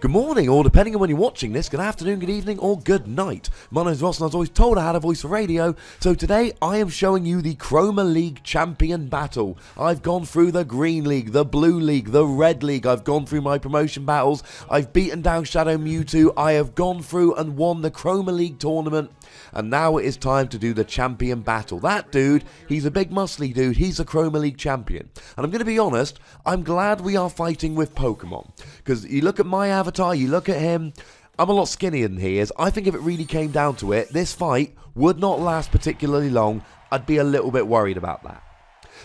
Good morning, or depending on when you're watching this, good afternoon, good evening, or good night. My name's Ross and I was always told I had a voice for radio, so today I am showing you the Ferrum League Champion battle. I've gone through the Green League, the Blue League, the Red League, I've gone through my promotion battles, I've beaten down Shadow Mewtwo, I have gone through and won the Ferrum League tournament, and now it is time to do the Champion battle. That dude, he's a big muscly dude, he's a Ferrum League Champion. And I'm going to be honest, I'm glad we are fighting with Pokemon, because you look at my avatar, you look at him, I'm a lot skinnier than he is. I think if it really came down to it, this fight would not last particularly long. I'd be a little bit worried about that.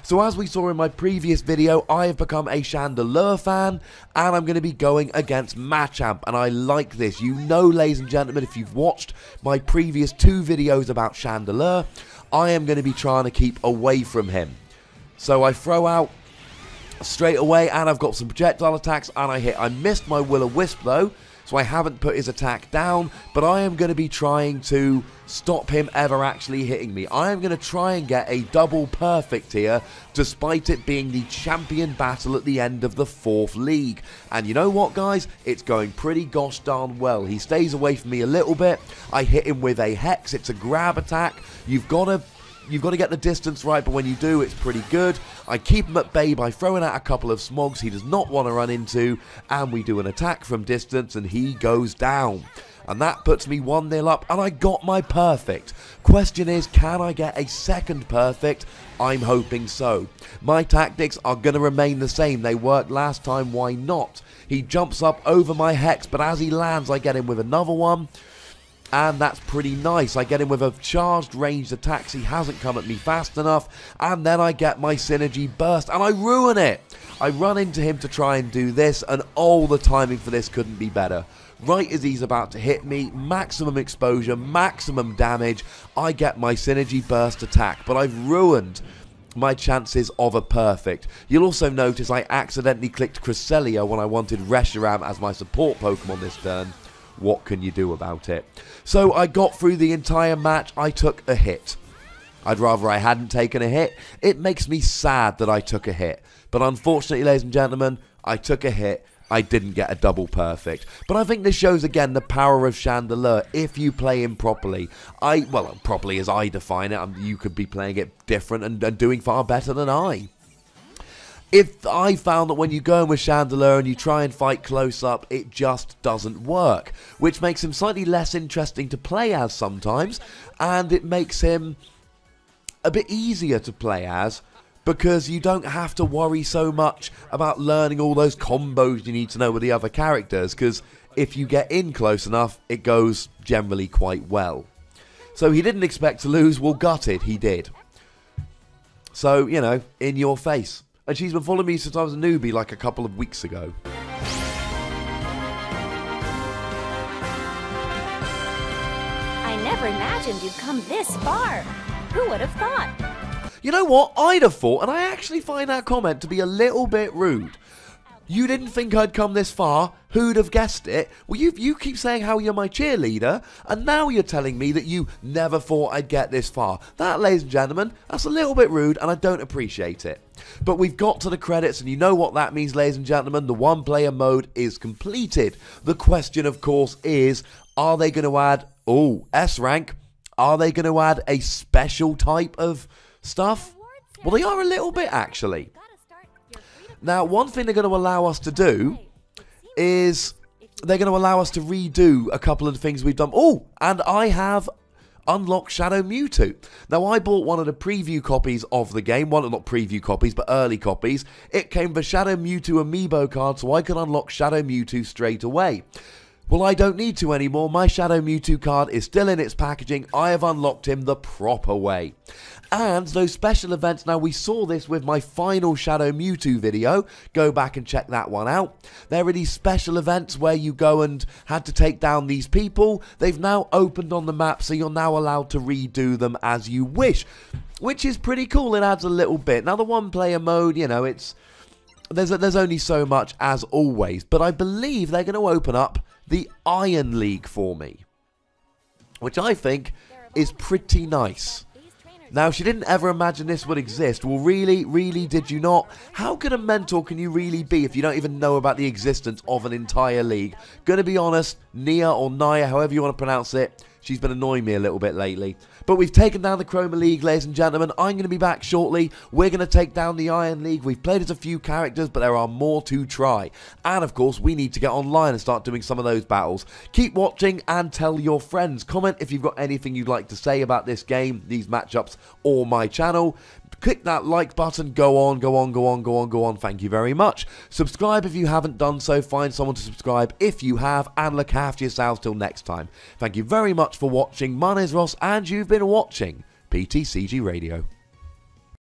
So as we saw in my previous video, I have become a Chandelure fan, and I'm going to be going against Machamp, and I like this. You know, ladies and gentlemen, if you've watched my previous two videos about Chandelure, I am going to be trying to keep away from him. So I throw out straight away, and I've got some projectile attacks, and I hit. I missed my Will-O-Wisp though, so I haven't put his attack down, but I am going to be trying to stop him ever actually hitting me. I am going to try and get a double perfect here, despite it being the champion battle at the end of the 4th league. And you know what, guys? It's going pretty gosh darn well. He stays away from me a little bit. I hit him with a Hex. It's a grab attack. You've got to get the distance right, but when you do, it's pretty good. I keep him at bay by throwing out a couple of Smogs he does not want to run into, and we do an attack from distance, and he goes down. And that puts me 1-0 up, and I got my perfect. Question is, can I get a second perfect? I'm hoping so. My tactics are going to remain the same. They worked last time, why not? He jumps up over my Hex, but as he lands, I get him with another one. And that's pretty nice. I get him with a charged ranged attacks. He hasn't come at me fast enough. And then I get my synergy burst and I ruin it. I run into him to try and do this, and oh, the timing for this couldn't be better. Right as he's about to hit me, maximum exposure, maximum damage, I get my synergy burst attack, but I've ruined my chances of a perfect. You'll also notice I accidentally clicked Cresselia when I wanted Reshiram as my support Pokemon this turn. What can you do about it? So I got through the entire match. I took a hit. I'd rather I hadn't taken a hit. It makes me sad that I took a hit. But unfortunately, ladies and gentlemen, I took a hit. I didn't get a double perfect. But I think this shows again the power of Chandelure if you play him properly. Well, properly as I define it. You could be playing it different and doing far better than I. If I found that when you go in with Chandelure and you try and fight close up, it just doesn't work, which makes him slightly less interesting to play as sometimes, and it makes him a bit easier to play as, because you don't have to worry so much about learning all those combos you need to know with the other characters, because if you get in close enough, it goes generally quite well. So he didn't expect to lose, well, gutted, he did. So, you know, in your face. And she's been following me since I was a newbie like a couple of weeks ago. I never imagined you'd come this far. Who would have thought? You know what? I'd have thought, and I actually find that comment to be a little bit rude. You didn't think I'd come this far? Who'd have guessed it? Well, you keep saying how you're my cheerleader, and now you're telling me that you never thought I'd get this far. That, ladies and gentlemen, that's a little bit rude, and I don't appreciate it. But we've got to the credits, and you know what that means, ladies and gentlemen. The one-player mode is completed. The question, of course, is, are they going to add, S rank, are they going to add a special type of stuff? Well, they are a little bit, actually. Now, one thing they're going to allow us to do is they're going to allow us to redo a couple of the things we've done. Oh, and I have unlocked Shadow Mewtwo. Now, I bought one of the preview copies of the game. Well, not preview copies, but early copies. It came with a Shadow Mewtwo amiibo card, so I could unlock Shadow Mewtwo straight away. Well, I don't need to anymore. My Shadow Mewtwo card is still in its packaging. I have unlocked him the proper way. And those special events, now we saw this with my final Shadow Mewtwo video. Go back and check that one out. There are these special events where you go and had to take down these people. They've now opened on the map, so you're now allowed to redo them as you wish, which is pretty cool. It adds a little bit. Now, the one-player mode, you know, there's only so much as always, but I believe they're going to open up the Iron League for me, which I think is pretty nice. Now, she didn't ever imagine this would exist. Well, really did you not? How good a mentor can you really be if you don't even know about the existence of an entire league? Gonna be honest, Nia or Naya, however you want to pronounce it, she's been annoying me a little bit lately. But we've taken down the Chroma League, ladies and gentlemen. I'm going to be back shortly. We're going to take down the Iron League. We've played as a few characters, but there are more to try. And, of course, we need to get online and start doing some of those battles. Keep watching and tell your friends. Comment if you've got anything you'd like to say about this game, these matchups, or my channel. Click that like button. Go on. Thank you very much. Subscribe if you haven't done so. Find someone to subscribe if you have. And look after yourselves till next time. Thank you very much for watching. My name is Ross and you've been watching PTCG Radio.